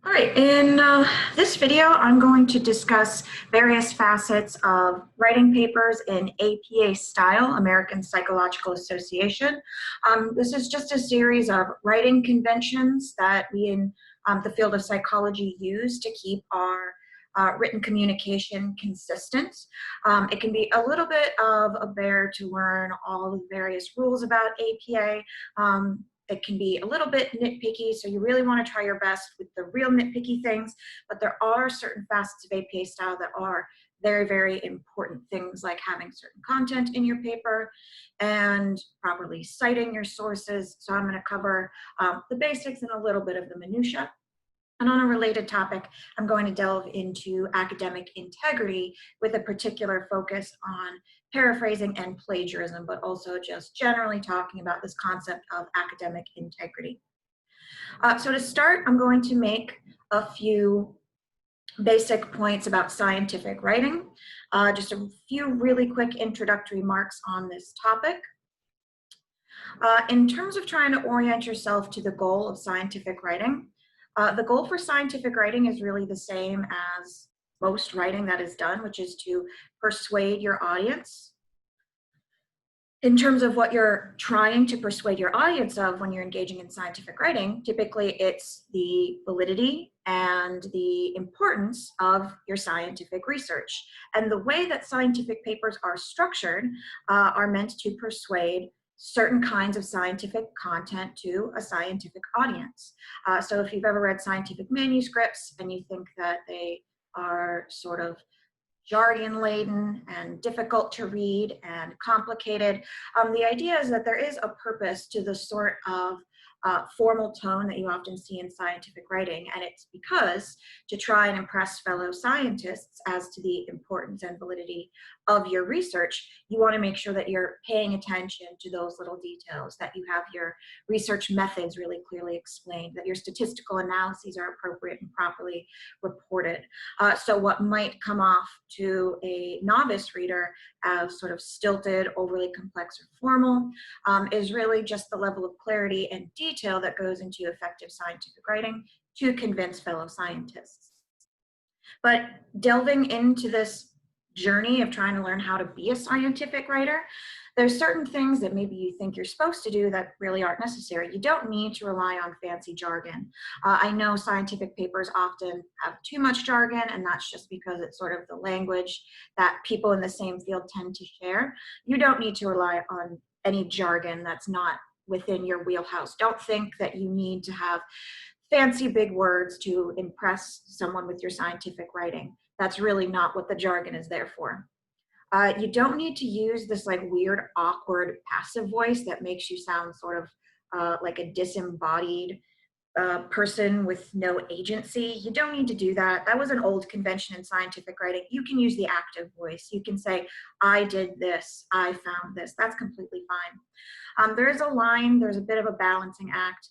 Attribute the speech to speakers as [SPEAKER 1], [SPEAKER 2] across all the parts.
[SPEAKER 1] All right, in this video, I'm going to discuss various facets of writing papers in APA style, American Psychological Association. This is just a series of writing conventions that we in the field of psychology use to keep our written communication consistent. It can be a little bit of a bear to learn all the various rules about APA. It can be a little bit nitpicky, so you really want to try your best with the real nitpicky things, but there are certain facets of APA style that are very, very important things, like having certain content in your paper and properly citing your sources. So I'm going to cover the basics and a little bit of the minutia. And on a related topic, I'm going to delve into academic integrity with a particular focus on paraphrasing and plagiarism, but also just generally talking about this concept of academic integrity. So to start, I'm going to make a few basic points about scientific writing, just a few really quick introductory remarks on this topic. In terms of trying to orient yourself to the goal of scientific writing, the goal for scientific writing is really the same as most writing that is done, which is to persuade your audience. In terms of what you're trying to persuade your audience of when you're engaging in scientific writing, typically it's the validity and the importance of your scientific research. And the way that scientific papers are structured are meant to persuade certain kinds of scientific content to a scientific audience. So if you've ever read scientific manuscripts and you think that they are sort of jargon-laden and difficult to read and complicated, the idea is that there is a purpose to the sort of formal tone that you often see in scientific writing, and it's because to try and impress fellow scientists as to the importance and validity of your research, you want to make sure that you're paying attention to those little details, that you have your research methods really clearly explained, that your statistical analyses are appropriate and properly reported. So what might come off to a novice reader as sort of stilted, overly complex, or formal is really just the level of clarity and detail that goes into effective scientific writing to convince fellow scientists. But delving into this journey of trying to learn how to be a scientific writer, there's certain things that maybe you think you're supposed to do that really aren't necessary. You don't need to rely on fancy jargon. I know scientific papers often have too much jargon, and that's just because it's sort of the language that people in the same field tend to share. You don't need to rely on any jargon that's not within your wheelhouse. Don't think that you need to have fancy big words to impress someone with your scientific writing. That's really not what the jargon is there for. You don't need to use this like weird, awkward, passive voice that makes you sound sort of like a disembodied person with no agency. You don't need to do that. That was an old convention in scientific writing. You can use the active voice. You can say, I did this, I found this. That's completely fine. There is a line, there's a bit of a balancing act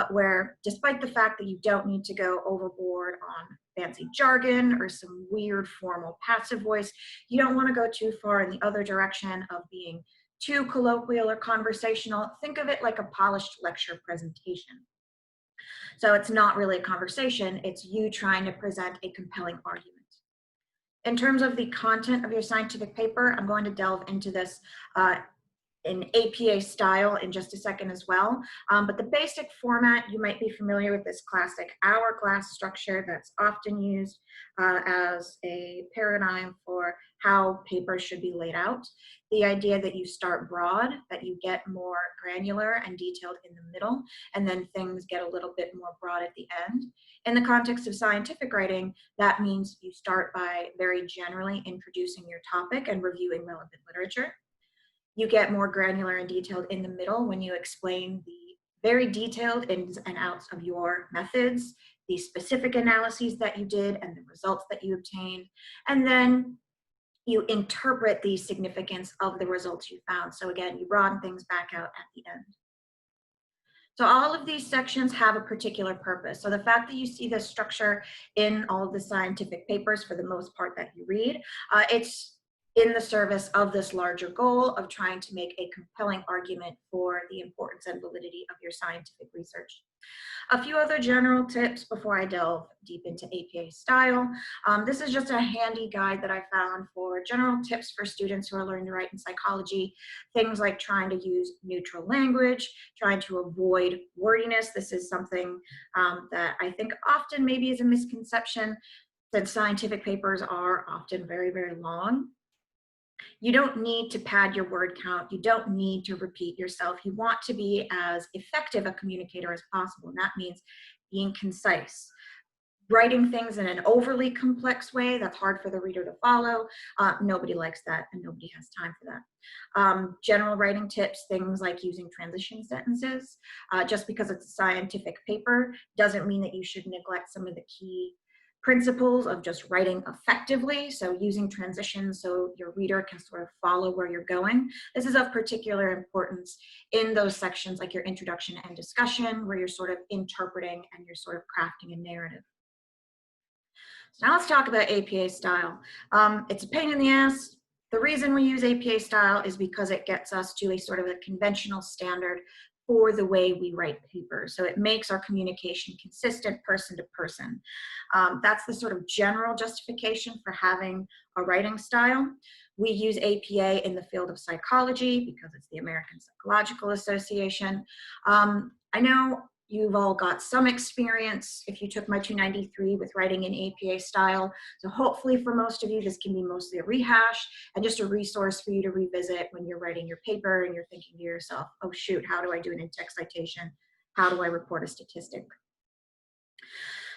[SPEAKER 1] where despite the fact that you don't need to go overboard on fancy jargon or some weird formal passive voice, you don't want to go too far in the other direction of being too colloquial or conversational. Think of it like a polished lecture presentation. So it's not really a conversation, it's you trying to present a compelling argument. In terms of the content of your scientific paper, I'm going to delve into this in APA style in just a second as well. But the basic format, you might be familiar with this classic hourglass structure that's often used as a paradigm for how papers should be laid out. The idea that you start broad, that you get more granular and detailed in the middle, and then things get a little bit more broad at the end. In the context of scientific writing, that means you start by very generally introducing your topic and reviewing relevant literature. You get more granular and detailed in the middle when you explain the very detailed ins and outs of your methods, the specific analyses that you did and the results that you obtained, and then you interpret the significance of the results you found. So again, you broaden things back out at the end. So all of these sections have a particular purpose. So the fact that you see this structure in all of the scientific papers for the most part that you read, in the service of this larger goal of trying to make a compelling argument for the importance and validity of your scientific research. A few other general tips before I delve deep into APA style. This is just a handy guide that I found for general tips for students who are learning to write in psychology. Things like trying to use neutral language, trying to avoid wordiness. This is something that I think often maybe is a misconception, that scientific papers are often very, very long. You don't need to pad your word count. You don't need to repeat yourself. You want to be as effective a communicator as possible, and that means being concise. Writing things in an overly complex way that's hard for the reader to follow. Nobody likes that, and nobody has time for that. General writing tips, things like using transition sentences. Just because it's a scientific paper doesn't mean that you should neglect some of the key principles of just writing effectively. So using transitions so your reader can sort of follow where you're going. This is of particular importance in those sections like your introduction and discussion, where you're sort of interpreting and you're sort of crafting a narrative. So now let's talk about APA style. It's a pain in the ass. The reason we use APA style is because it gets us to a sort of a conventional standard for the way we write papers. So it makes our communication consistent person to person. That's the sort of general justification for having a writing style. We use APA in the field of psychology because it's the American Psychological Association. I know you've all got some experience if you took my 293 with writing in APA style. So hopefully for most of you, this can be mostly a rehash and just a resource for you to revisit when you're writing your paper and you're thinking to yourself, oh shoot, how do I do an in-text citation? How do I report a statistic?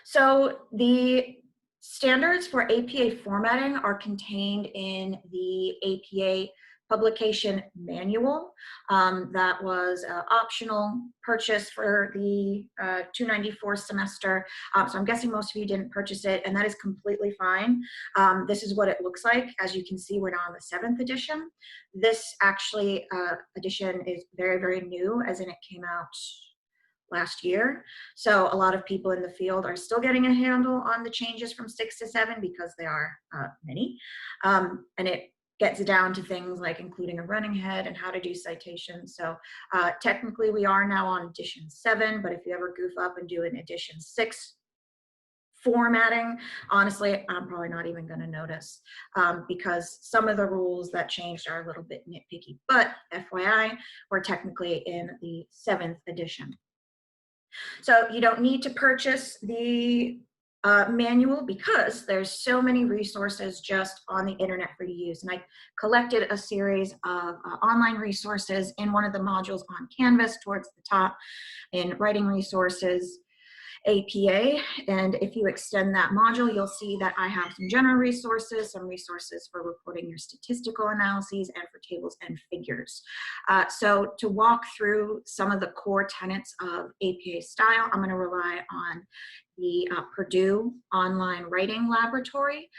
[SPEAKER 1] So the standards for APA formatting are contained in the APA publication manual. That was an optional purchase for the 294 semester. So I'm guessing most of you didn't purchase it, and that is completely fine. This is what it looks like. As you can see, we're now on the 7th edition. This actually edition is very, very new, as in it came out last year. So a lot of people in the field are still getting a handle on the changes from 6 to 7 because they are many. And it gets down to things like including a running head and how to do citations. So technically we are now on edition 7, but if you ever goof up and do an edition 6 formatting, honestly, I'm probably not even going to notice because some of the rules that changed are a little bit nitpicky. But FYI, we're technically in the 7th edition. So you don't need to purchase the manual because there's so many resources just on the internet for you to use. And I collected a series of online resources in one of the modules on Canvas towards the top in writing resources, APA, and if you extend that module, you'll see that I have some general resources, some resources for reporting your statistical analyses, and for tables and figures. So to walk through some of the core tenets of APA style, I'm going to rely on the Purdue Online Writing Laboratory,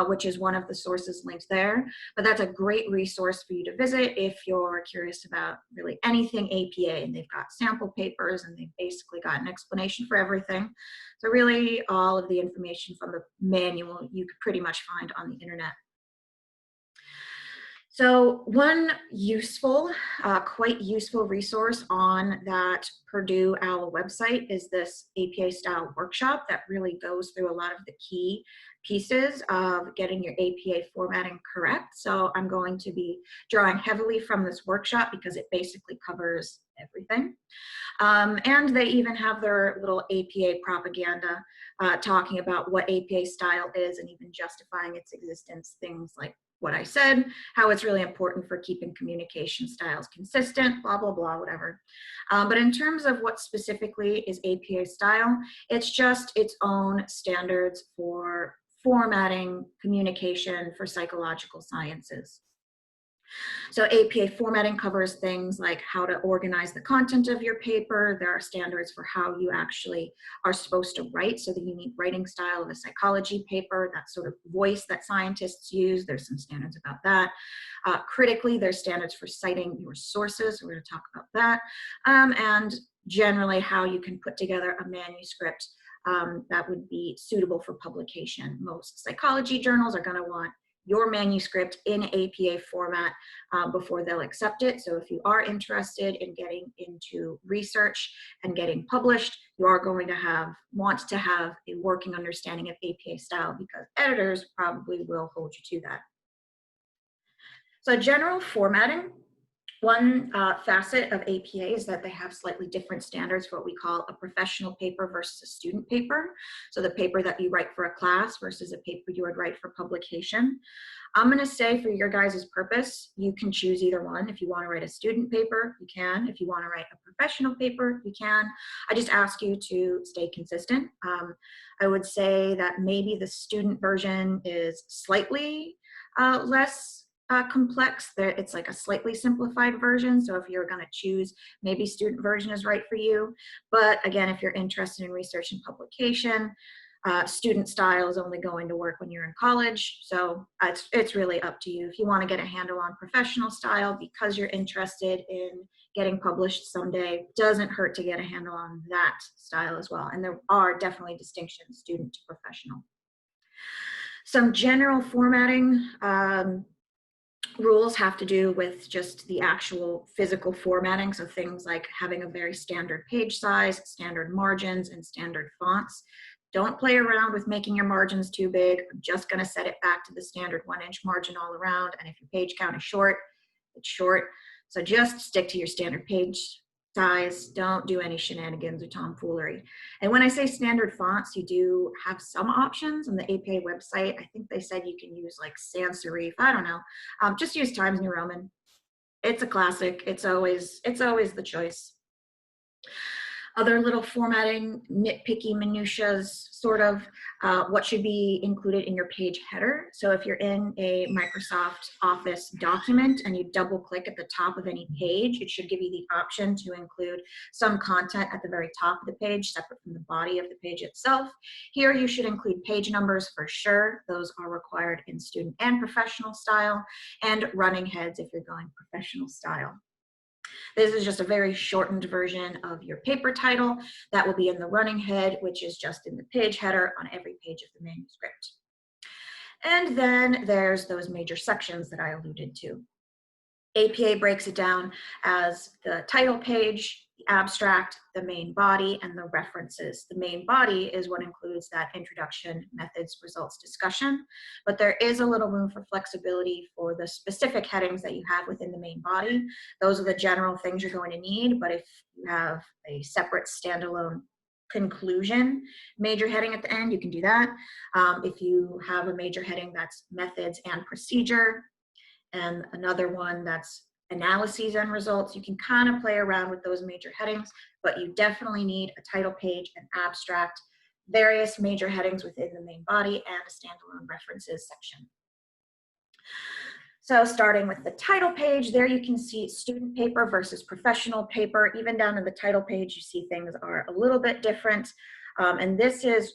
[SPEAKER 1] which is one of the sources linked there. But that's a great resource for you to visit if you're curious about really anything APA. And they've got sample papers and they've basically got an explanation for everything. So really all of the information from the manual you could pretty much find on the internet. So one useful, quite useful resource on that Purdue OWL website is this APA style workshop that really goes through a lot of the key pieces of getting your APA formatting correct. So I'm going to be drawing heavily from this workshop because it basically covers everything. And they even have their little APA propaganda talking about what APA style is and even justifying its existence, things like what I said, how it's really important for keeping communication styles consistent, blah, blah, blah, whatever. But in terms of what specifically is APA style, it's just its own standards for formatting communication for psychological sciences. So APA formatting covers things like how to organize the content of your paper. There are standards for how you actually are supposed to write, so the unique writing style of a psychology paper, that sort of voice that scientists use. There's some standards about that. Critically, there's standards for citing your sources. We're going to talk about that. And generally how you can put together a manuscript that would be suitable for publication. Most psychology journals are going to want your manuscript in APA format before they'll accept it. So if you are interested in getting into research and getting published, you are going to want to have a working understanding of APA style, because editors probably will hold you to that. So general formatting. One facet of APA is that they have slightly different standards for what we call a professional paper versus a student paper. So the paper that you write for a class versus a paper you would write for publication. I'm going to say, for your guys' purpose, you can choose either one. If you want to write a student paper, you can. If you want to write a professional paper, you can. I just ask you to stay consistent. I would say that maybe the student version is slightly less complex. It's like a slightly simplified version. So if you're going to choose, maybe student version is right for you. But again, if you're interested in research and publication, student style is only going to work when you're in college. So it's really up to you. If you want to get a handle on professional style because you're interested in getting published someday, doesn't hurt to get a handle on that style as well. And there are definitely distinctions, student to professional. Some general formatting rules have to do with just the actual physical formatting. So things like having a very standard page size, standard margins, and standard fonts. Don't play around with making your margins too big. I'm just going to set it back to the standard 1-inch margin all around. And if your page count is short, it's short. So just stick to your standard page size. Don't do any shenanigans or tomfoolery. And when I say standard fonts, you do have some options on the APA website. I think they said you can use like sans serif. I don't know. Just use Times New Roman. It's a classic. It's always the choice. Other little formatting, nitpicky minutiaes, sort of what should be included in your page header. So if you're in a Microsoft Office document and you double click at the top of any page, it should give you the option to include some content at the very top of the page, separate from the body of the page itself. Here you should include page numbers for sure. Those are required in student and professional style, and running heads if you're going professional style. This is just a very shortened version of your paper title that will be in the running head, which is just in the page header on every page of the manuscript. And then there's those major sections that I alluded to. APA breaks it down as the title page, the abstract, the main body, and the references. The main body is what includes that introduction, methods, results discussion, but there is a little room for flexibility for the specific headings that you have within the main body. Those are the general things you're going to need, but if you have a separate standalone conclusion major heading at the end, you can do that. If you have a major heading that's methods and procedure, and another one that's analyses and results, you can kind of play around with those major headings, but you definitely need a title page, an abstract, various major headings within the main body, and a standalone references section. So starting with the title page, there you can see student paper versus professional paper. Even down in the title page, you see things are a little bit different. And this is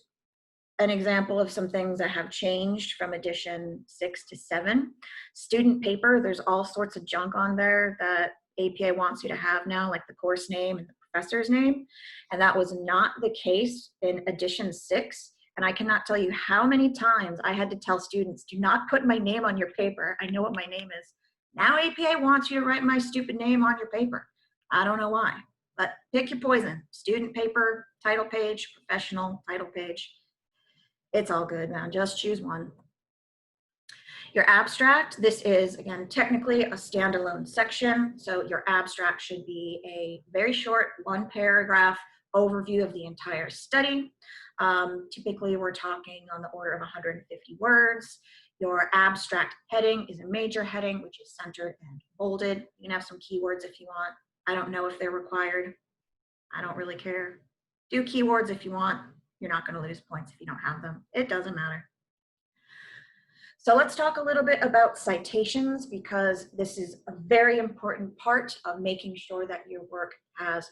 [SPEAKER 1] an example of some things that have changed from edition 6 to 7. Student paper, there's all sorts of junk on there that APA wants you to have now, like the course name and the professor's name. And that was not the case in edition 6. And I cannot tell you how many times I had to tell students, do not put my name on your paper. I know what my name is. Now APA wants you to write my stupid name on your paper. I don't know why, but pick your poison. Student paper, title page, professional, title page. It's all good, man. Just choose one. Your abstract, this is, again, technically a standalone section. So your abstract should be a very short 1-paragraph overview of the entire study. Typically, we're talking on the order of 150 words. Your abstract heading is a major heading, which is centered and bolded. You can have some keywords if you want. I don't know if they're required. I don't really care. Do keywords if you want. You're not going to lose points if you don't have them. It doesn't matter. So let's talk a little bit about citations, because this is a very important part of making sure that your work has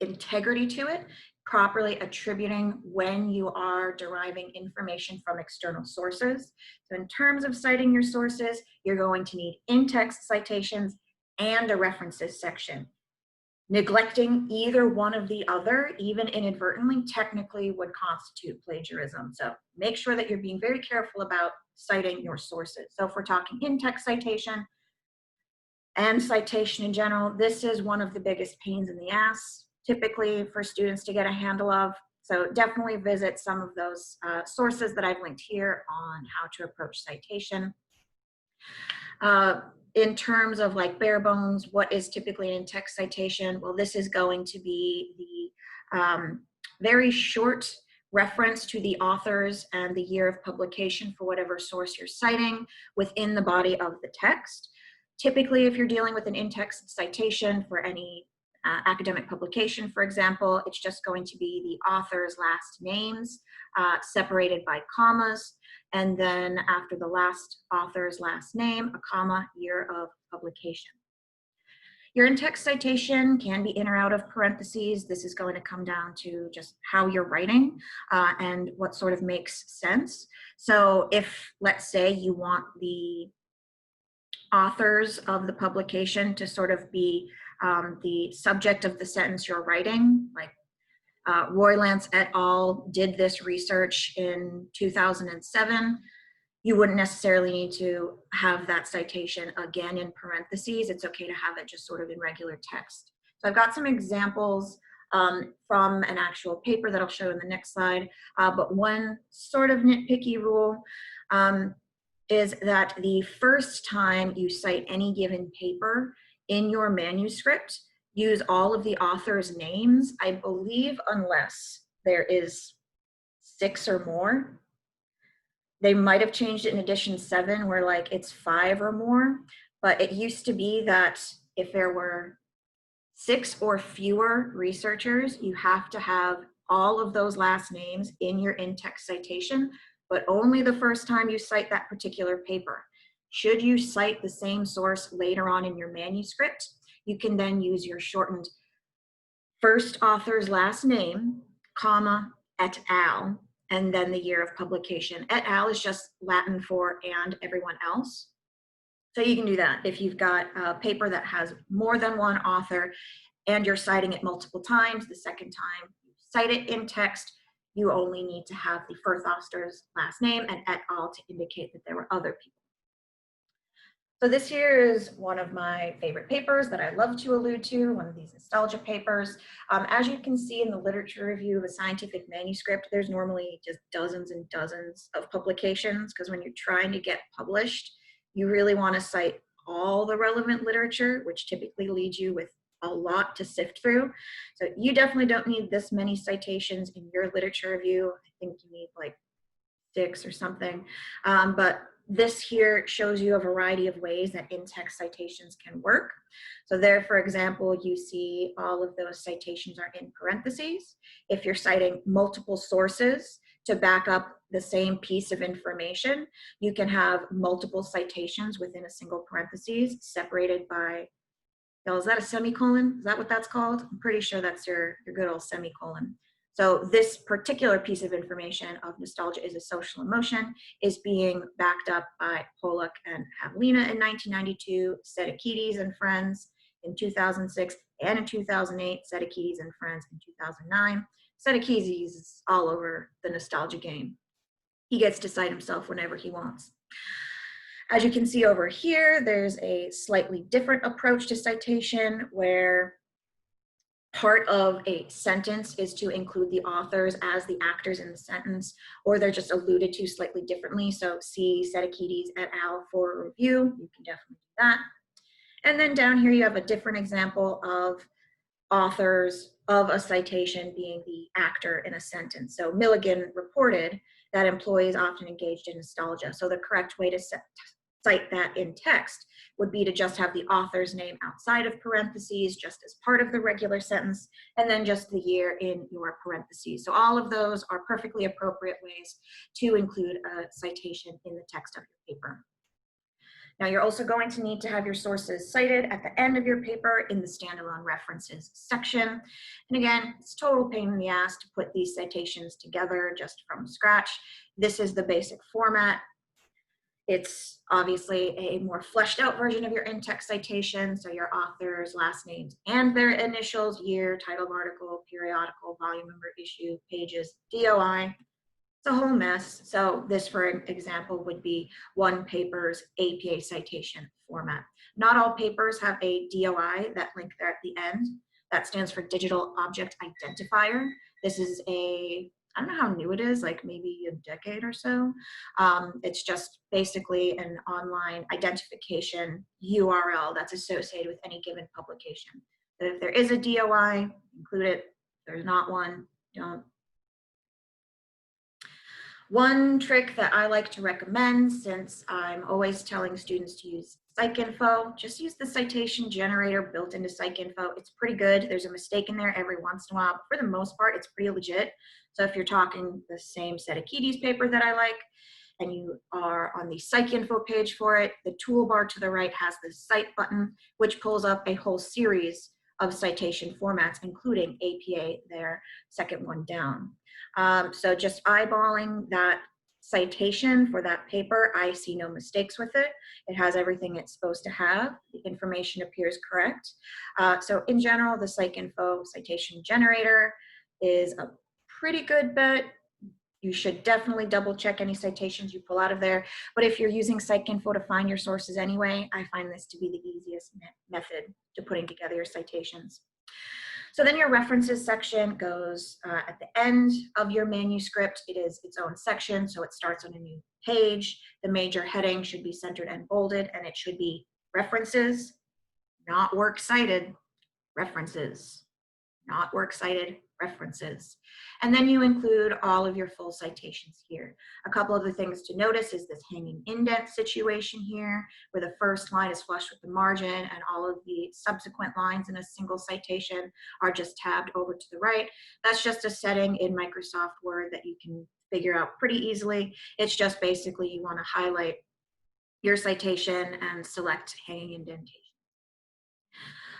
[SPEAKER 1] integrity to it, properly attributing when you are deriving information from external sources. So in terms of citing your sources, you're going to need in-text citations and a references section. Neglecting either one of the other, even inadvertently, technically would constitute plagiarism. So make sure that you're being very careful about citing your sources. So if we're talking in-text citation and citation in general, this is one of the biggest pains in the ass, typically for students to get a handle of. So definitely visit some of those sources that I've linked here on how to approach citation. In terms of like bare bones, what is typically an in-text citation? Well, this is going to be the very short reference to the authors and the year of publication for whatever source you're citing within the body of the text. Typically, if you're dealing with an in-text citation for any academic publication, for example, it's just going to be the author's last names separated by commas, and then after the last author's last name, a comma, year of publication. Your in-text citation can be in or out of parentheses. This is going to come down to just how you're writing and what sort of makes sense. So if, let's say, you want the authors of the publication to sort of be the subject of the sentence you're writing, like Roy Lance et al. Did this research in 2007. You wouldn't necessarily need to have that citation again in parentheses. It's okay to have it just sort of in regular text. So I've got some examples from an actual paper that I'll show in the next slide. But one sort of nitpicky rule is that the first time you cite any given paper in your manuscript, use all of the author's names, I believe, unless there is 6 or more. They might have changed it in edition 7 where like it's 5 or more, but it used to be that if there were 6 or fewer researchers, you have to have all of those last names in your in-text citation, but only the first time you cite that particular paper. Should you cite the same source later on in your manuscript, you can then use your shortened first author's last name, comma, et al., and then the year of publication. Et al. Is just Latin for and everyone else. So you can do that if you've got a paper that has more than one author and you're citing it multiple times. The second time you cite it in text, you only need to have the first author's last name and et al. To indicate that there were other people. So this here is one of my favorite papers that I love to allude to, one of these nostalgia papers. As you can see in the literature review of a scientific manuscript, there's normally just dozens and dozens of publications, because when you're trying to get published, you really want to cite all the relevant literature, which typically leads you with a lot to sift through. So you definitely don't need this many citations in your literature review. I think you need like 6 or something. But this here shows you a variety of ways that in-text citations can work. So there, for example, you see all of those citations are in parentheses. If you're citing multiple sources to back up the same piece of information, you can have multiple citations within a single parentheses separated by, is that a semicolon? Is that what that's called? I'm pretty sure that's your good old semicolon. So this particular piece of information of nostalgia is a social emotion is being backed up by Pollock and Havlina in 1992, Sedekides and Friends in 2006, and in 2008, Sedekides and Friends in 2009. Sedekides is all over the nostalgia game. He gets to cite himself whenever he wants. As you can see over here, there's a slightly different approach to citation where part of a sentence is to include the authors as the actors in the sentence, or they're just alluded to slightly differently. So see Sedekides et al. For a review. You can definitely do that. And then down here you have a different example of authors of a citation being the actor in a sentence. So Milligan reported that employees often engaged in nostalgia. So the correct way to cite that in text would be to just have the author's name outside of parentheses, just as part of the regular sentence, and then just the year in your parentheses. So all of those are perfectly appropriate ways to include a citation in the text of your paper. Now you're also going to need to have your sources cited at the end of your paper in the standalone references section. And again, it's total pain in the ass to put these citations together just from scratch. This is the basic format. It's obviously a more fleshed out version of your in-text citation. So your authors, last names, and their initials, year, title of article, periodical, volume number, issue, pages, DOI. It's a whole mess. So this, for example, would be one paper's APA citation format. Not all papers have a DOI, that link there at the end. That stands for Digital Object Identifier. This is I don't know how new it is, like maybe a decade or so. It's just basically an online identification URL that's associated with any given publication. But if there is a DOI, include it. If there's not one, don't. One trick that I like to recommend, since I'm always telling students to use PsycInfo, just use the citation generator built into PsycInfo. It's pretty good. There's a mistake in there every once in a while, but for the most part, it's pretty legit. So if you're talking the same set of Keating's paper that I like, and you are on the PsycInfo page for it, the toolbar to the right has the Cite button, which pulls up a whole series of citation formats, including APA there, second one down. So just eyeballing that citation for that paper, I see no mistakes with it. It has everything it's supposed to have. The information appears correct. So in general, the PsycInfo citation generator is a pretty good bet. You should definitely double check any citations you pull out of there. But if you're using PsycInfo to find your sources anyway, I find this to be the easiest method to putting together your citations. So then your references section goes at the end of your manuscript. It is its own section, so it starts on a new page. The major heading should be centered and bolded, and it should be references, not works cited, references, not works cited, references. And then you include all of your full citations here. A couple of the things to notice is this hanging indent situation here, where the first line is flush with the margin and all of the subsequent lines in a single citation are just tabbed over to the right. That's just a setting in Microsoft Word that you can figure out pretty easily. It's just basically you want to highlight your citation and select hanging indentation.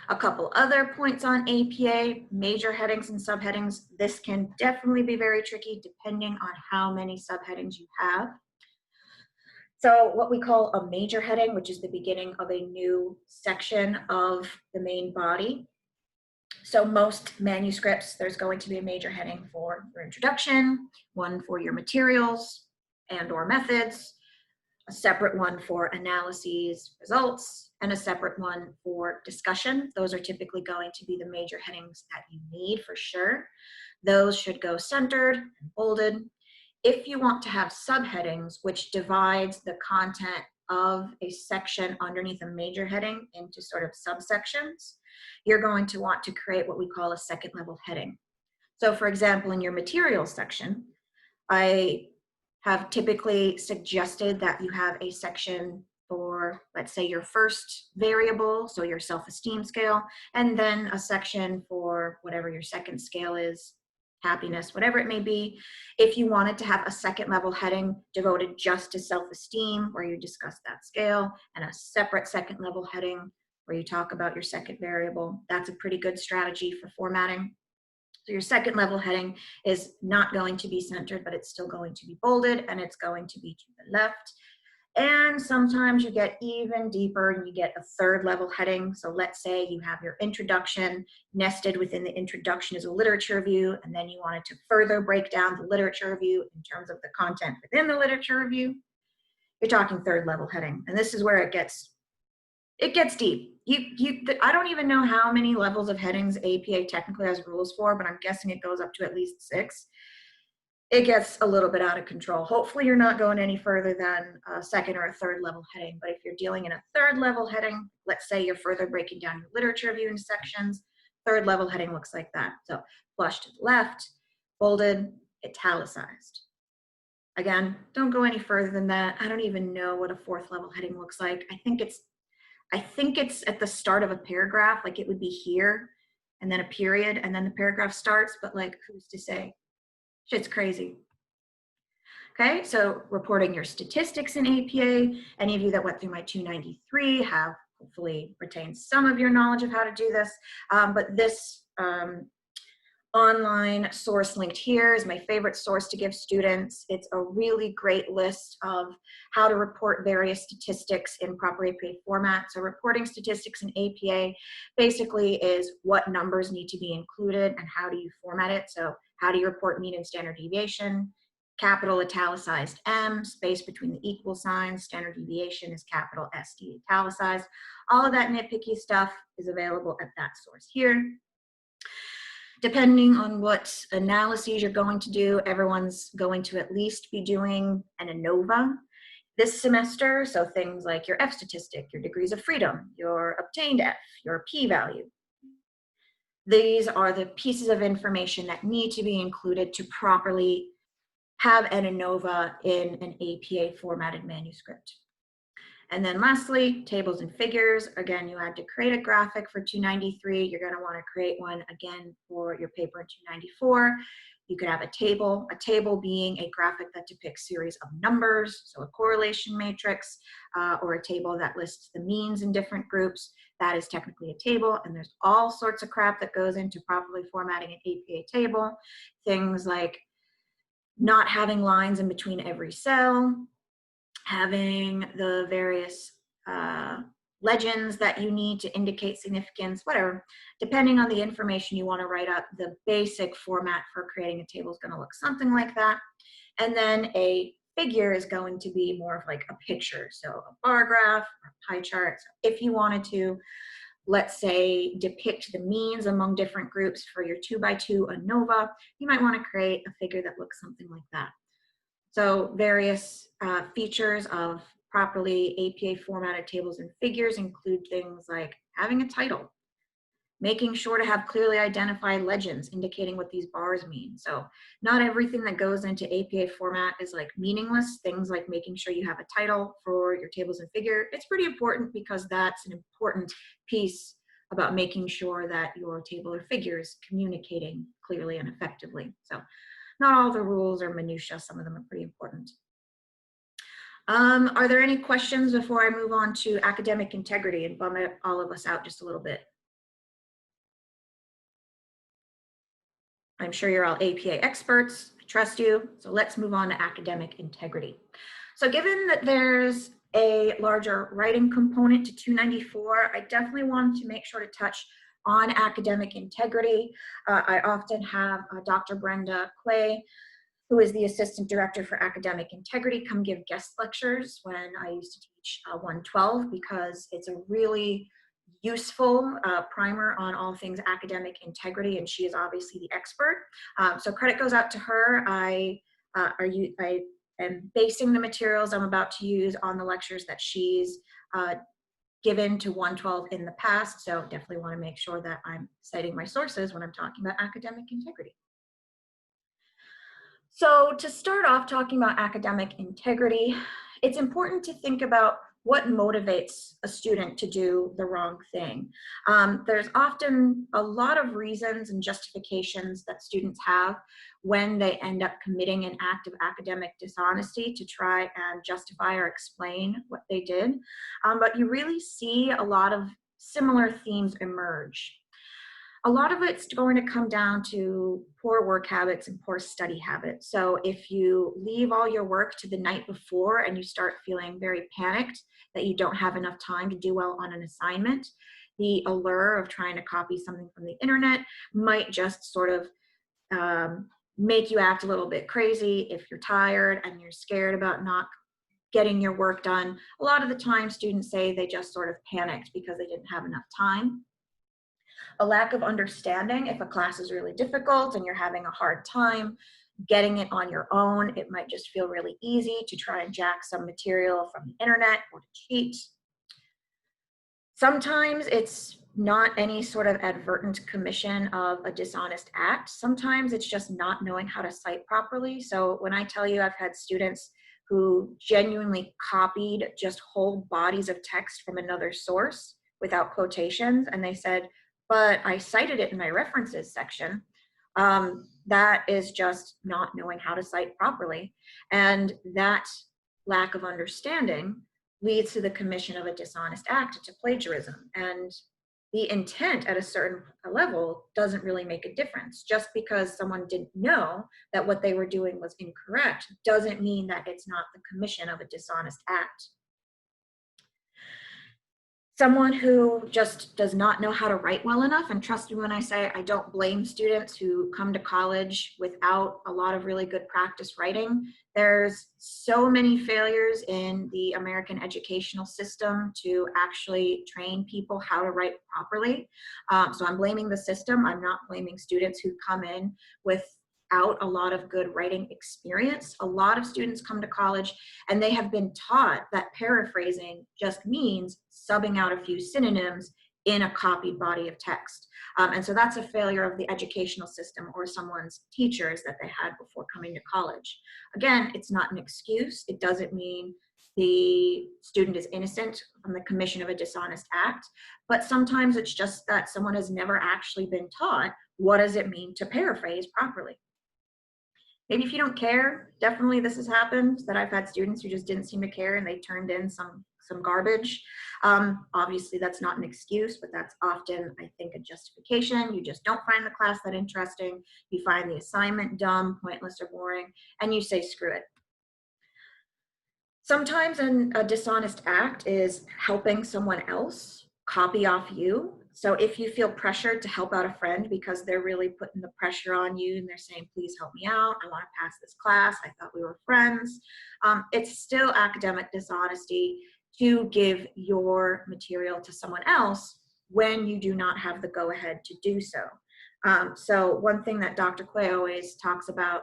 [SPEAKER 1] A couple other points on APA, major headings and subheadings. This can definitely be very tricky depending on how many subheadings you have. So what we call a major heading, which is the beginning of a new section of the main body. So most manuscripts, there's going to be a major heading for your introduction, one for your materials and or methods, a separate one for analyses, results, and a separate one for discussion. Those are typically going to be the major headings that you need for sure. Those should go centered and bolded. If you want to have subheadings, which divides the content of a section underneath a major heading into sort of subsections, you're going to want to create what we call a second level heading. So for example, in your materials section, I have typically suggested that you have a section for, let's say, your first variable, so your self-esteem scale, and then a section for whatever your second scale is, happiness, whatever it may be. If you wanted to have a second level heading devoted just to self-esteem, where you discuss that scale, and a separate second level heading where you talk about your second variable, that's a pretty good strategy for formatting. So your second level heading is not going to be centered, but it's still going to be bolded, and it's going to be to the left. And sometimes you get even deeper and you get a third level heading. So let's say you have your introduction, nested within the introduction is a literature review, and then you wanted to further break down the literature review in terms of the content within the literature review. You're talking third level heading. And this is where it gets deep. I don't even know how many levels of headings APA technically has rules for, but I'm guessing it goes up to at least 6. It gets a little bit out of control. Hopefully you're not going any further than a second or a third level heading, but if you're dealing in a third level heading, let's say you're further breaking down your literature review in sections, third level heading looks like that. So flush to the left, bolded, italicized. Again, don't go any further than that. I don't even know what a fourth level heading looks like. I think it's at the start of a paragraph, like it would be here, and then a period, and then the paragraph starts, but like, who's to say? Shit's crazy. Okay, so reporting your statistics in APA. Any of you that went through my 293 have hopefully retained some of your knowledge of how to do this, but this online source linked here is my favorite source to give students. It's a really great list of how to report various statistics in proper APA format. So reporting statistics in APA basically is what numbers need to be included and how do you format it. So how do you report mean and standard deviation? capital italicized M, space between the equal signs, standard deviation is capital SD italicized. All of that nitpicky stuff is available at that source here. Depending on what analyses you're going to do, everyone's going to at least be doing an ANOVA this semester. So things like your F statistic, your degrees of freedom, your obtained F, your p-value. These are the pieces of information that need to be included to properly have an ANOVA in an APA formatted manuscript. And then lastly, tables and figures. Again, you had to create a graphic for 293. You're going to want to create one again for your paper in 294. You could have a table being a graphic that depicts series of numbers, so a correlation matrix, or a table that lists the means in different groups. That is technically a table, and there's all sorts of crap that goes into properly formatting an APA table. Things like not having lines in between every cell, having the various legends that you need to indicate significance, whatever. Depending on the information you want to write up, the basic format for creating a table is going to look something like that. And then a figure is going to be more of like a picture, so a bar graph or a pie chart. So if you wanted to, let's say, depict the means among different groups for your 2x2 ANOVA, you might want to create a figure that looks something like that. So various features of properly APA formatted tables and figures include things like having a title, making sure to have clearly identified legends indicating what these bars mean. So not everything that goes into APA format is like meaningless. Things like making sure you have a title for your tables and figure. It's pretty important because that's an important piece about making sure that your table or figure is communicating clearly and effectively. So not all the rules are minutia, some of them are pretty important. Are there any questions before I move on to academic integrity and bum all of us out just a little bit? I'm sure you're all APA experts, I trust you, so let's move on to academic integrity. So given that there's a larger writing component to 294, I definitely wanted to make sure to touch on academic integrity. I often have Dr. Brenda Quay, who is the Assistant Director for Academic Integrity, come give guest lectures when I used to teach 112, because it's a really useful primer on all things academic integrity, and she is obviously the expert. So credit goes out to her. I am basing the materials I'm about to use on the lectures that she's given to 112 in the past, so definitely want to make sure that I'm citing my sources when I'm talking about academic integrity. So to start off talking about academic integrity, it's important to think about what motivates a student to do the wrong thing. There's often a lot of reasons and justifications that students have when they end up committing an act of academic dishonesty to try and justify or explain what they did. But you really see a lot of similar themes emerge. A lot of it's going to come down to poor work habits and poor study habits. So if you leave all your work to the night before and you start feeling very panicked that you don't have enough time to do well on an assignment, the allure of trying to copy something from the internet might just sort of make you act a little bit crazy. If you're tired and you're scared about not getting your work done, a lot of the time students say they just sort of panicked because they didn't have enough time. A lack of understanding, if a class is really difficult and you're having a hard time getting it on your own, it might just feel really easy to try and jack some material from the internet or to cheat. Sometimes it's not any sort of advertent commission of a dishonest act. Sometimes it's just not knowing how to cite properly. So when I tell you I've had students who genuinely copied just whole bodies of text from another source without quotations, and they said, but I cited it in my references section, that is just not knowing how to cite properly. And that lack of understanding leads to the commission of a dishonest act, to plagiarism. And the intent at a certain level doesn't really make a difference. Just because someone didn't know that what they were doing was incorrect doesn't mean that it's not the commission of a dishonest act. Someone who just does not know how to write well enough, and trust me when I say I don't blame students who come to college without a lot of really good practice writing. There's so many failures in the American educational system to actually train people how to write properly. So I'm blaming the system. I'm not blaming students who come in without a lot of good writing experience. A lot of students come to college and they have been taught that paraphrasing just means subbing out a few synonyms in a copied body of text. And so that's a failure of the educational system or someone's teachers that they had before coming to college. Again, it's not an excuse. It doesn't mean the student is innocent from the commission of a dishonest act, but sometimes it's just that someone has never actually been taught what does it mean to paraphrase properly. Maybe if you don't care, definitely this has happened, that I've had students who just didn't seem to care and they turned in some garbage. Obviously that's not an excuse, but that's often, I think, a justification. You just don't find the class that interesting. You find the assignment dumb, pointless, or boring, and you say, screw it. Sometimes a dishonest act is helping someone else copy off you. So if you feel pressured to help out a friend because they're really putting the pressure on you and they're saying, please help me out, I want to pass this class, I thought we were friends, it's still academic dishonesty to give your material to someone else when you do not have the go-ahead to do so. So one thing that Dr. Quay always talks about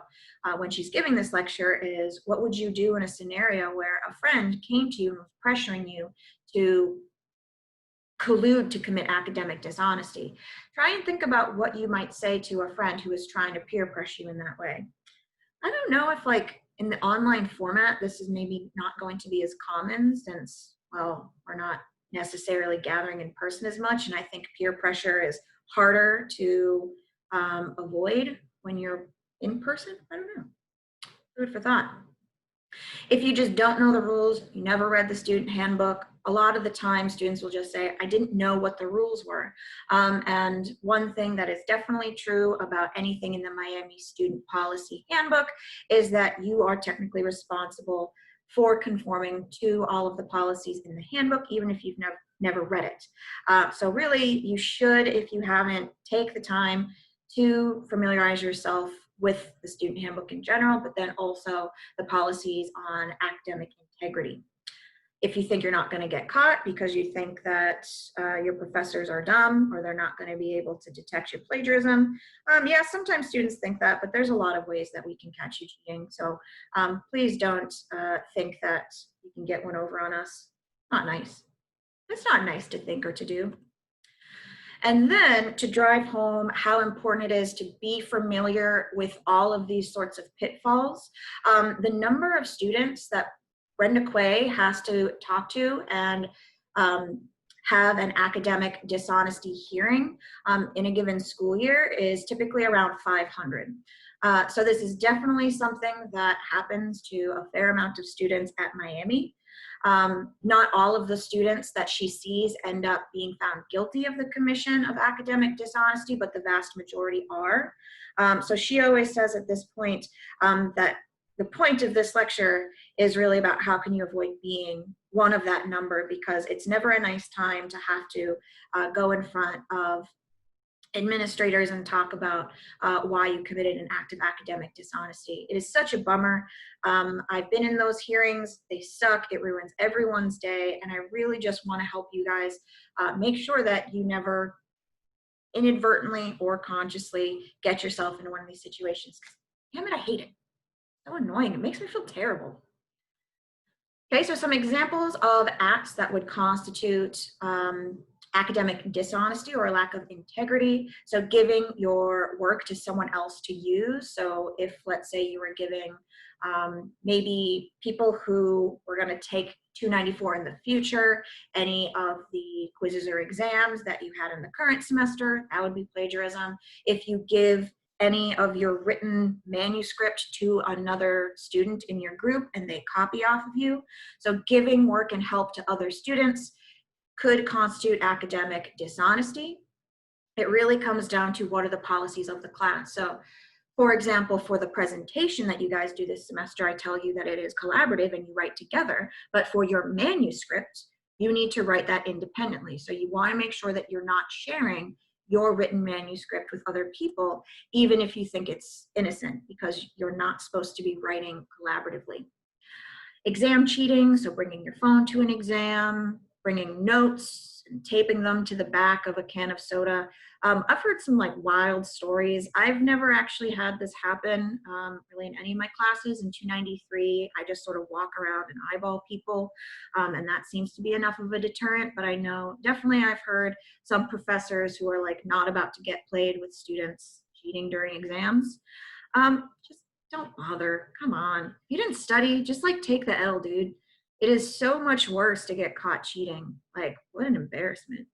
[SPEAKER 1] when she's giving this lecture is, what would you do in a scenario where a friend came to you and was pressuring you to collude to commit academic dishonesty? Try and think about what you might say to a friend who is trying to peer pressure you in that way. I don't know if, like, in the online format, this is maybe not going to be as common since, well, we're not necessarily gathering in person as much, and I think peer pressure is harder to avoid when you're in person. I don't know. Food for thought. If you just don't know the rules, you never read the student handbook, a lot of the time students will just say, I didn't know what the rules were. And one thing that is definitely true about anything in the Miami Student Policy Handbook is that you are technically responsible for conforming to all of the policies in the handbook, even if you've never read it. So really, you should, if you haven't, take the time to familiarize yourself with the student handbook in general, but then also the policies on academic integrity. If you think you're not going to get caught because you think that your professors are dumb or they're not going to be able to detect your plagiarism, yeah, sometimes students think that, but there's a lot of ways that we can catch you cheating. So please don't think that you can get one over on us. Not nice. It's not nice to think or to do. And then to drive home how important it is to be familiar with all of these sorts of pitfalls, the number of students that Brenda Quay has to talk to and have an academic dishonesty hearing in a given school year is typically around 500. So this is definitely something that happens to a fair amount of students at Miami. Not all of the students that she sees end up being found guilty of the commission of academic dishonesty, but the vast majority are. So she always says at this point that the point of this lecture is really about how can you avoid being one of that number, because it's never a nice time to have to go in front of administrators and talk about why you committed an act of academic dishonesty. It is such a bummer. I've been in those hearings. They suck. It ruins everyone's day. And I really just want to help you guys make sure that you never inadvertently or consciously get yourself into one of these situations. Damn it, I hate it. So annoying. It makes me feel terrible. Okay, so some examples of acts that would constitute academic dishonesty or a lack of integrity. So giving your work to someone else to use. So if, let's say, you were giving maybe people who were going to take 294 in the future, any of the quizzes or exams that you had in the current semester, that would be plagiarism. If you give any of your written manuscript to another student in your group and they copy off of you. So giving work and help to other students could constitute academic dishonesty. It really comes down to what are the policies of the class. So for example, for the presentation that you guys do this semester, I tell you that it is collaborative and you write together, but for your manuscript, you need to write that independently. So you want to make sure that you're not sharing your written manuscript with other people, even if you think it's innocent, because you're not supposed to be writing collaboratively. Exam cheating, so bringing your phone to an exam, bringing notes and taping them to the back of a can of soda. I've heard some like wild stories. I've never actually had this happen really in any of my classes. In 293, I just sort of walk around and eyeball people, and that seems to be enough of a deterrent. But I know definitely I've heard some professors who are like not about to get played with students cheating during exams. Just don't bother. Come on. If you didn't study, just like take the L, dude. It is so much worse to get caught cheating. Like, what an embarrassment.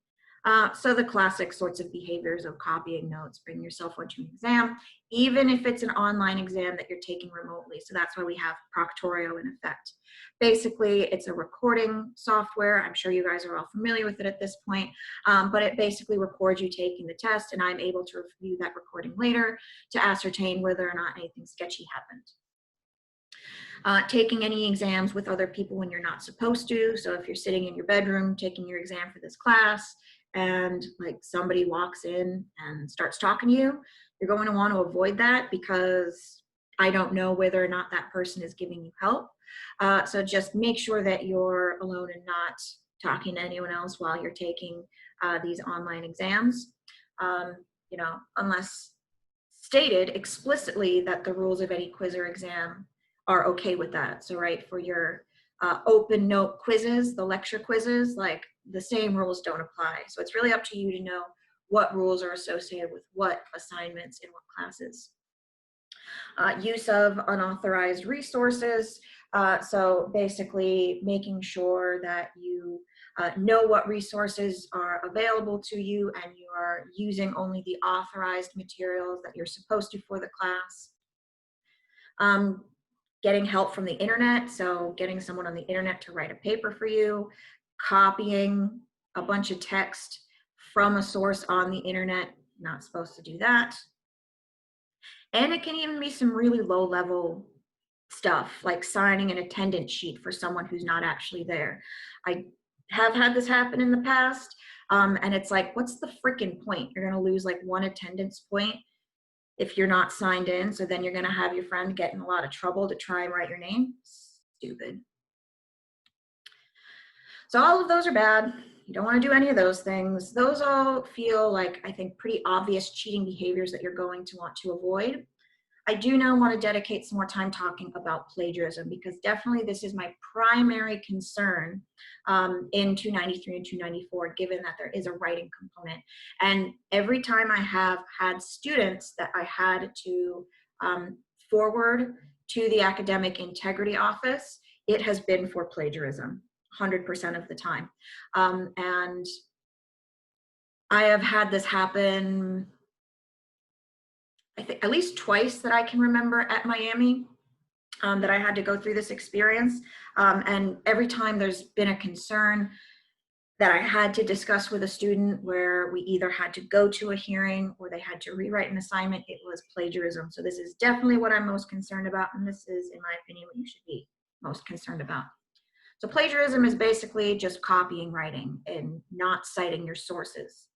[SPEAKER 1] So the classic sorts of behaviors of copying notes, bring yourself onto an exam, even if it's an online exam that you're taking remotely. So that's why we have Proctorio in effect. Basically, it's a recording software. I'm sure you guys are all familiar with it at this point, but it basically records you taking the test, and I'm able to review that recording later to ascertain whether or not anything sketchy happened. Taking any exams with other people when you're not supposed to. So if you're sitting in your bedroom taking your exam for this class and like somebody walks in and starts talking to you, you're going to want to avoid that, because I don't know whether or not that person is giving you help. So just make sure that you're alone and not talking to anyone else while you're taking these online exams. Unless stated explicitly that the rules of any quiz or exam are okay with that. So, right, for your open note quizzes, the lecture quizzes, like the same rules don't apply. So it's really up to you to know what rules are associated with what assignments in what classes. Use of unauthorized resources. So basically making sure that you know what resources are available to you and you are using only the authorized materials that you're supposed to for the class. Getting help from the internet, so getting someone on the internet to write a paper for you, copying a bunch of text from a source on the internet, not supposed to do that. And it can even be some really low level stuff, like signing an attendance sheet for someone who's not actually there. I have had this happen in the past, and it's like, what's the freaking point? You're going to lose like one attendance point if you're not signed in, so then you're going to have your friend get in a lot of trouble to try and write your name. Stupid. So all of those are bad. You don't want to do any of those things. Those all feel like, I think, pretty obvious cheating behaviors that you're going to want to avoid. I do now want to dedicate some more time talking about plagiarism, because definitely this is my primary concern in 293 and 294, given that there is a writing component. And every time I have had students that I had to forward to the Academic Integrity Office, it has been for plagiarism, 100% of the time. And I have had this happen, I think, at least twice that I can remember at Miami, that I had to go through this experience. And every time there's been a concern that I had to discuss with a student where we either had to go to a hearing or they had to rewrite an assignment, it was plagiarism. So this is definitely what I'm most concerned about. And this is, in my opinion, what you should be most concerned about. So plagiarism is basically just copying writing and not citing your sources.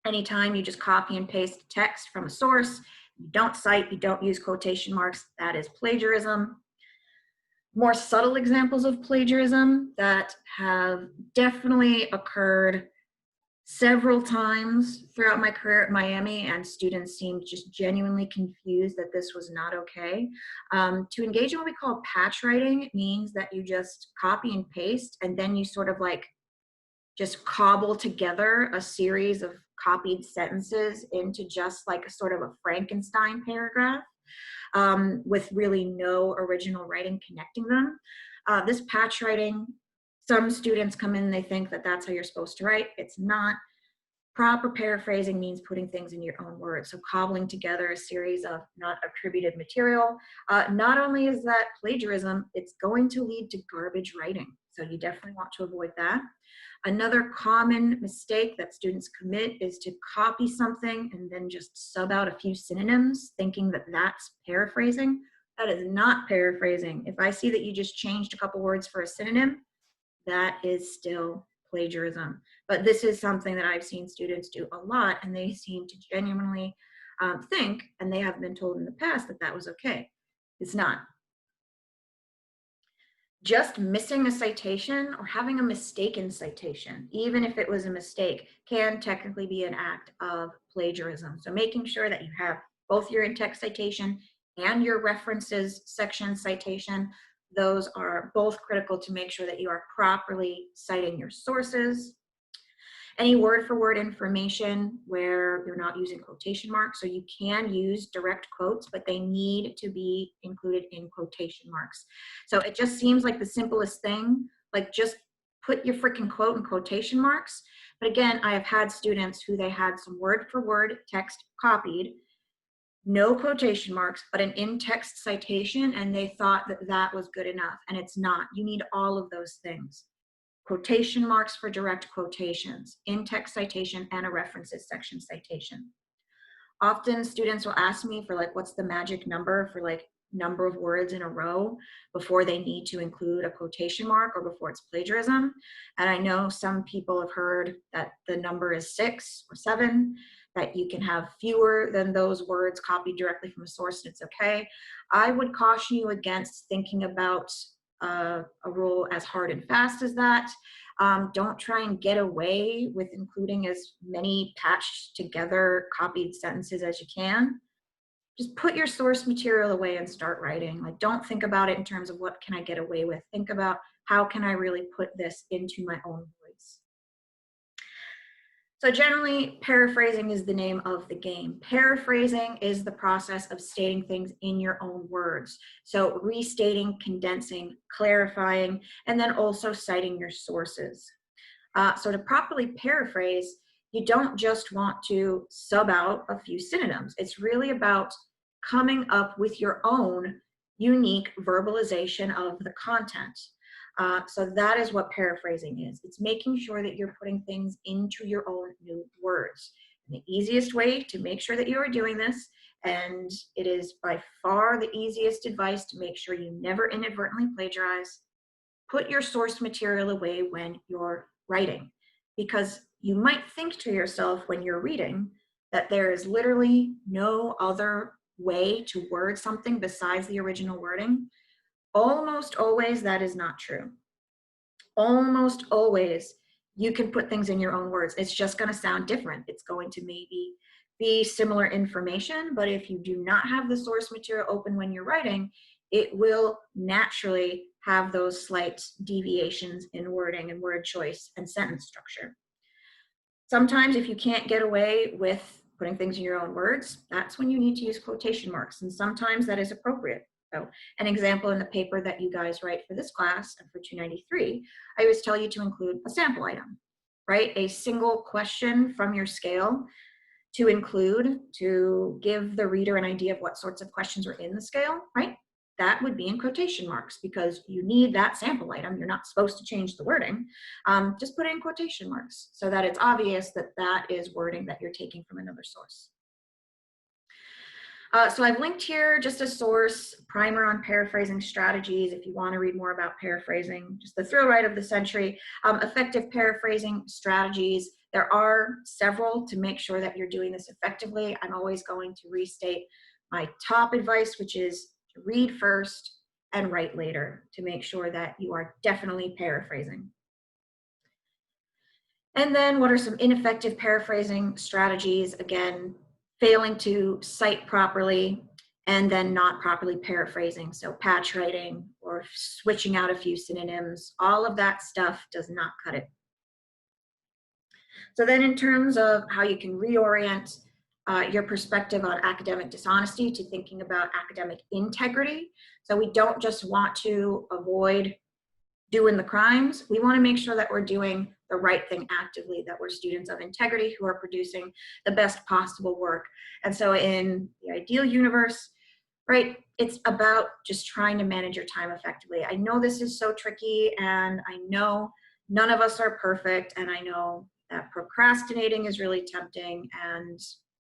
[SPEAKER 1] Anytime you just copy and paste text from a source, you don't cite, you don't use quotation marks, that is plagiarism. More subtle examples of plagiarism that have definitely occurred several times throughout my career at Miami, and students seemed just genuinely confused that this was not okay. To engage in what we call patch writing means that you just copy and paste, and then you sort of like just cobble together a series of copied sentences into just like a sort of a Frankenstein paragraph, with really no original writing connecting them. This patch writing, some students come in and they think that that's how you're supposed to write. It's not. Proper paraphrasing means putting things in your own words. So cobbling together a series of not attributed material. Not only is that plagiarism, it's going to lead to garbage writing. So you definitely want to avoid that. Another common mistake that students commit is to copy something and then just sub out a few synonyms, thinking that that's paraphrasing. That is not paraphrasing. If I see that you just changed a couple words for a synonym, that is still plagiarism. But this is something that I've seen students do a lot, and they seem to genuinely think, and they have been told in the past that that was okay. It's not. Just missing a citation or having a mistaken citation, even if it was a mistake, can technically be an act of plagiarism. So making sure that you have both your in-text citation and your references section citation, those are both critical to make sure that you are properly citing your sources. Any word for word information where you're not using quotation marks. So you can use direct quotes, but they need to be included in quotation marks. So it just seems like the simplest thing, like just put your freaking quote in quotation marks. But again, I have had students who they had some word for word text copied, no quotation marks, but an in-text citation, and they thought that that was good enough, and it's not. You need all of those things. Quotation marks for direct quotations, in-text citation, and a references section citation. Often students will ask me for like, what's the magic number for like number of words in a row before they need to include a quotation mark or before it's plagiarism. And I know some people have heard that the number is 6 or 7, that you can have fewer than those words copied directly from a source and it's okay. I would caution you against thinking about a rule as hard and fast as that. Don't try and get away with including as many patched together copied sentences as you can. Just put your source material away and start writing. Like, don't think about it in terms of what can I get away with. Think about how can I really put this into my own voice. So generally, paraphrasing is the name of the game. Paraphrasing is the process of stating things in your own words. So restating, condensing, clarifying, and then also citing your sources. So to properly paraphrase, you don't just want to sub out a few synonyms. It's really about coming up with your own unique verbalization of the content. So that is what paraphrasing is. It's making sure that you're putting things into your own new words. And the easiest way to make sure that you are doing this, and it is by far the easiest advice to make sure you never inadvertently plagiarize, put your source material away when you're writing. Because you might think to yourself when you're reading that there is literally no other way to word something besides the original wording. Almost always that is not true. Almost always you can put things in your own words. It's just going to sound different. It's going to maybe be similar information, but if you do not have the source material open when you're writing, it will naturally have those slight deviations in wording and word choice and sentence structure. Sometimes if you can't get away with putting things in your own words, that's when you need to use quotation marks, and sometimes that is appropriate. So an example in the paper that you guys write for this class and for 293, I always tell you to include a sample item, right? A single question from your scale to include to give the reader an idea of what sorts of questions are in the scale, right? That would be in quotation marks because you need that sample item. You're not supposed to change the wording. Just put it in quotation marks so that it's obvious that that is wording that you're taking from another source. So I've linked here just a source, primer on paraphrasing strategies, if you want to read more about paraphrasing, just the thrill ride of the century. Effective paraphrasing strategies. There are several to make sure that you're doing this effectively. I'm always going to restate my top advice, which is to read first and write later to make sure that you are definitely paraphrasing. And then what are some ineffective paraphrasing strategies? Again, failing to cite properly and then not properly paraphrasing. So patch writing or switching out a few synonyms, all of that stuff does not cut it. So then in terms of how you can reorient your perspective on academic dishonesty to thinking about academic integrity. So we don't just want to avoid doing the crimes. We want to make sure that we're doing the right thing actively, that we're students of integrity who are producing the best possible work. And so in the ideal universe, right, it's about just trying to manage your time effectively. I know this is so tricky, and I know none of us are perfect, and I know that procrastinating is really tempting, and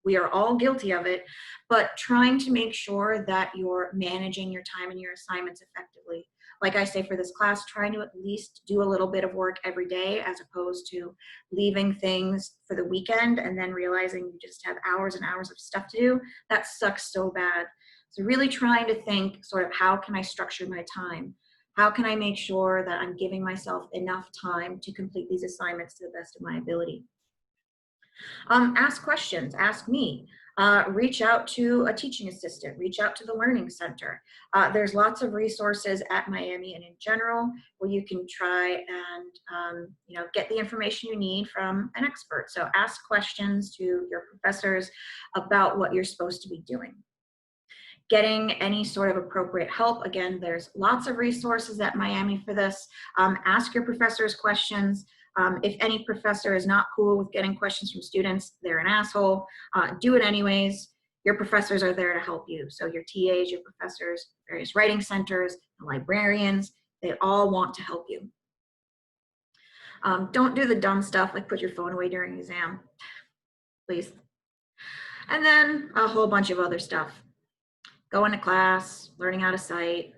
[SPEAKER 1] we are all guilty of it, but trying to make sure that you're managing your time and your assignments effectively. like I say for this class, trying to at least do a little bit of work every day as opposed to leaving things for the weekend and then realizing you just have hours and hours of stuff to do. That sucks so bad. So really trying to think sort of how can I structure my time? How can I make sure that I'm giving myself enough time to complete these assignments to the best of my ability? Ask questions, ask me. Reach out to a teaching assistant, reach out to the Learning Center. There's lots of resources at Miami and in general where you can try and get the information you need from an expert. So ask questions to your professors about what you're supposed to be doing. Getting any sort of appropriate help. Again, there's lots of resources at Miami for this. Ask your professors questions. If any professor is not cool with getting questions from students, they're an asshole. Do it anyways. Your professors are there to help you. So your TAs, your professors, various writing centers, librarians, they all want to help you. Don't do the dumb stuff like put your phone away during an exam, please. And then a whole bunch of other stuff. Going to class, learning how to cite,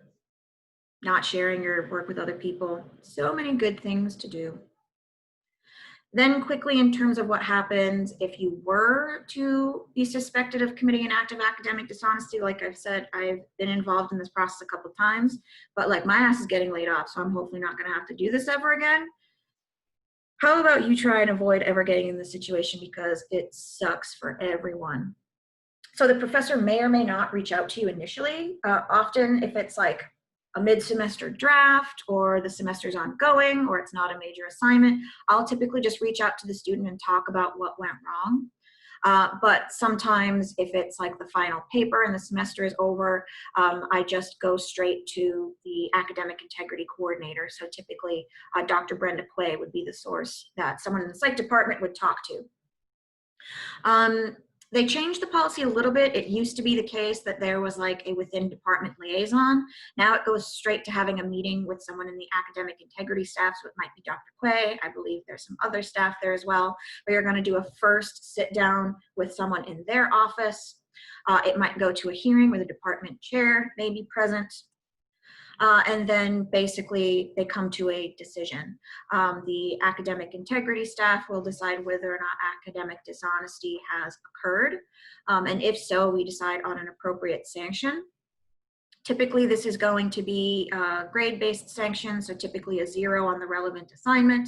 [SPEAKER 1] not sharing your work with other people. So many good things to do. Then quickly, in terms of what happens if you were to be suspected of committing an act of academic dishonesty, like I've said, I've been involved in this process a couple of times, but like my ass is getting laid off, so I'm hopefully not gonna have to do this ever again. How about you try and avoid ever getting in this situation because it sucks for everyone. So the professor may or may not reach out to you initially. Often if it's like a mid-semester draft or the semester's ongoing or it's not a major assignment, I'll typically just reach out to the student and talk about what went wrong. But sometimes if it's like the final paper and the semester is over, I just go straight to the academic integrity coordinator. So typically Dr. Brenda Quay would be the source that someone in the psych department would talk to. They changed the policy a little bit. It used to be the case that there was like a within department liaison. Now it goes straight to having a meeting with someone in the academic integrity staff. So it might be Dr. Quay. I believe there's some other staff there as well, where you're going to do a first sit down with someone in their office. It might go to a hearing where the department chair may be present. And then basically they come to a decision. The academic integrity staff will decide whether or not academic dishonesty has occurred. And if so, we decide on an appropriate sanction. Typically, this is going to be grade-based sanction, so typically a 0 on the relevant assignment.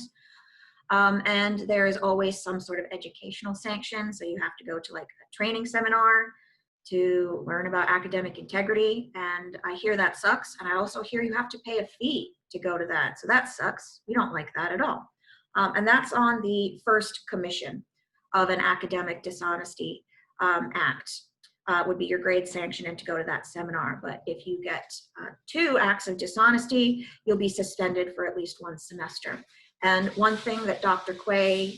[SPEAKER 1] And there is always some sort of educational sanction, so you have to go to like a training seminar to learn about academic integrity, and I hear that sucks, and I also hear you have to pay a fee to go to that, so that sucks. We don't like that at all. And that's on the first commission of an academic dishonesty act. Would be your grade sanction and to go to that seminar. But if you get 2 acts of dishonesty, you'll be suspended for at least 1 semester. And one thing that Dr. Quay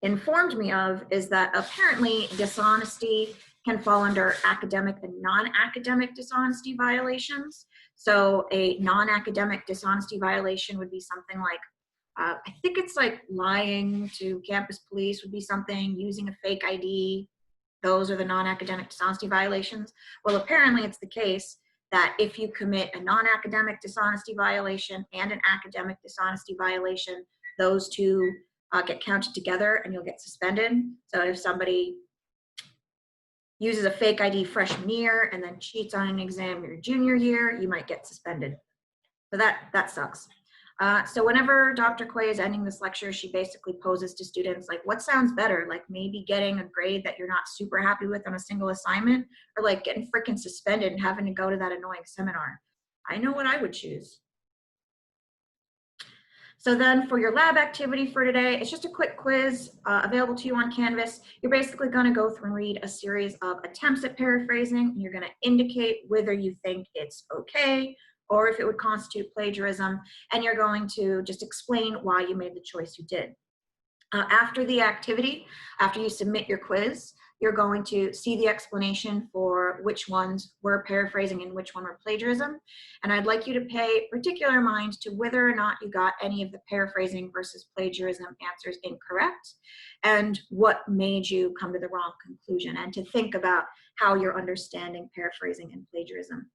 [SPEAKER 1] informed me of is that apparently dishonesty can fall under academic and non-academic dishonesty violations. So a non-academic dishonesty violation would be something like, I think it's like lying to campus police would be something, using a fake ID. Those are the non-academic dishonesty violations. Well, apparently it's the case that if you commit a non-academic dishonesty violation and an academic dishonesty violation, those 2 get counted together and you'll get suspended. So if somebody uses a fake ID freshman year and then cheats on an exam your junior year, you might get suspended. So that sucks. So whenever Dr. Quay is ending this lecture, she basically poses to students like, what sounds better? Like maybe getting a grade that you're not super happy with on a single assignment, or like getting freaking suspended and having to go to that annoying seminar. I know what I would choose. So then for your lab activity for today, it's just a quick quiz available to you on Canvas. You're basically going to go through and read a series of attempts at paraphrasing, and you're going to indicate whether you think it's okay or if it would constitute plagiarism, and you're going to just explain why you made the choice you did. After the activity, after you submit your quiz, you're going to see the explanation for which ones were paraphrasing and which one were plagiarism. And I'd like you to pay particular mind to whether or not you got any of the paraphrasing versus plagiarism answers incorrect and what made you come to the wrong conclusion, and to think about how you're understanding paraphrasing and plagiarism.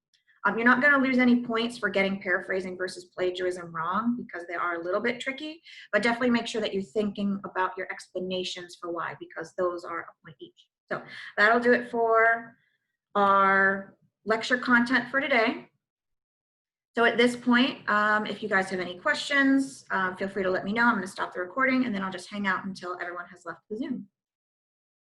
[SPEAKER 1] You're not going to lose any points for getting paraphrasing versus plagiarism wrong because they are a little bit tricky, but definitely make sure that you're thinking about your explanations for why, because those are a point each. So that'll do it for our lecture content for today. So at this point, if you guys have any questions, feel free to let me know. I'm going to stop the recording and then I'll just hang out until everyone has left the Zoom.